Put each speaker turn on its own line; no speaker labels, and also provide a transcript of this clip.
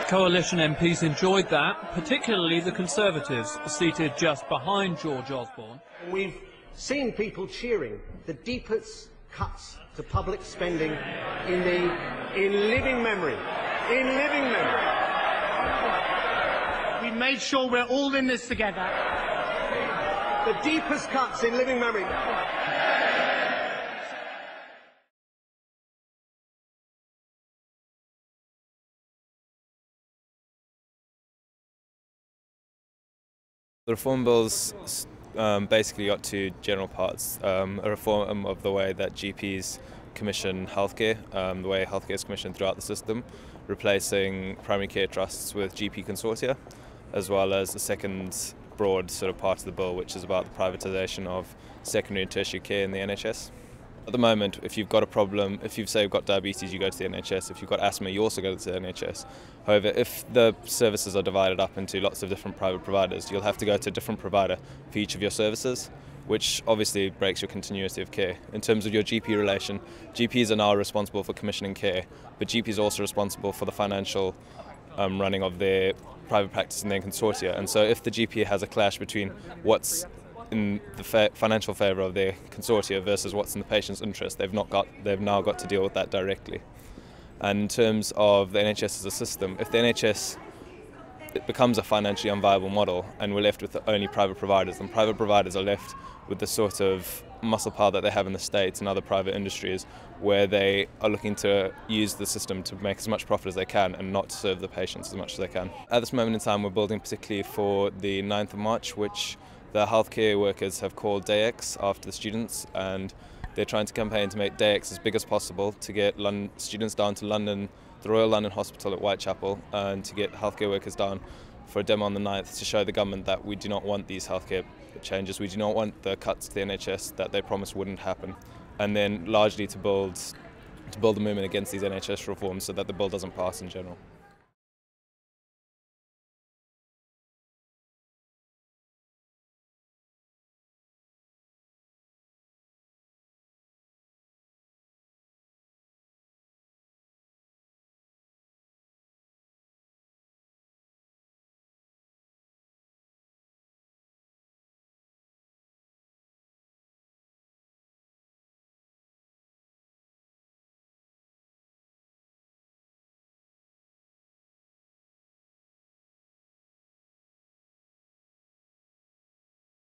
Coalition MPs enjoyed that, particularly the Conservatives, seated just behind George Osborne.
We've seen people cheering the deepest cuts to public spending in living memory. In living memory.
We made sure we're all in this together.
The deepest cuts in living memory.
The reform bills basically got two general parts. A reform of the way that GPs commission healthcare, the way healthcare is commissioned throughout the system, replacing primary care trusts with GP consortia, as well as the second broad sort of part of the bill, which is about the privatisation of secondary and tertiary care in the NHS. At the moment, if you've got a problem, if you've got diabetes, you go to the NHS. If you've got asthma, you also go to the NHS. However, if the services are divided up into lots of different private providers, you'll have to go to a different provider for each of your services, which obviously breaks your continuity of care. In terms of your GP relation, GPs are now responsible for commissioning care, but GPs are also responsible for the financial running of their private practice and their consortia. And so if the GP has a clash between what's in the financial favour of their consortia versus what's in the patient's interest, they've now got to deal with that directly. And in terms of the NHS as a system, if the NHS becomes a financially unviable model and we're left with only private providers, then private providers are left with the sort of muscle power that they have in the States and other private industries, where they are looking to use the system to make as much profit as they can and not to serve the patients as much as they can. At this moment in time, we're building particularly for the 9th of March, which the healthcare workers have called Day X after the students, and they're trying to campaign to make Day X as big as possible to get students down to London, the Royal London Hospital at Whitechapel, and to get healthcare workers down for a demo on the 9th to show the government that we do not want these healthcare changes, we do not want the cuts to the NHS that they promised wouldn't happen, and then largely to build a movement against these NHS reforms so that the bill doesn't pass in general.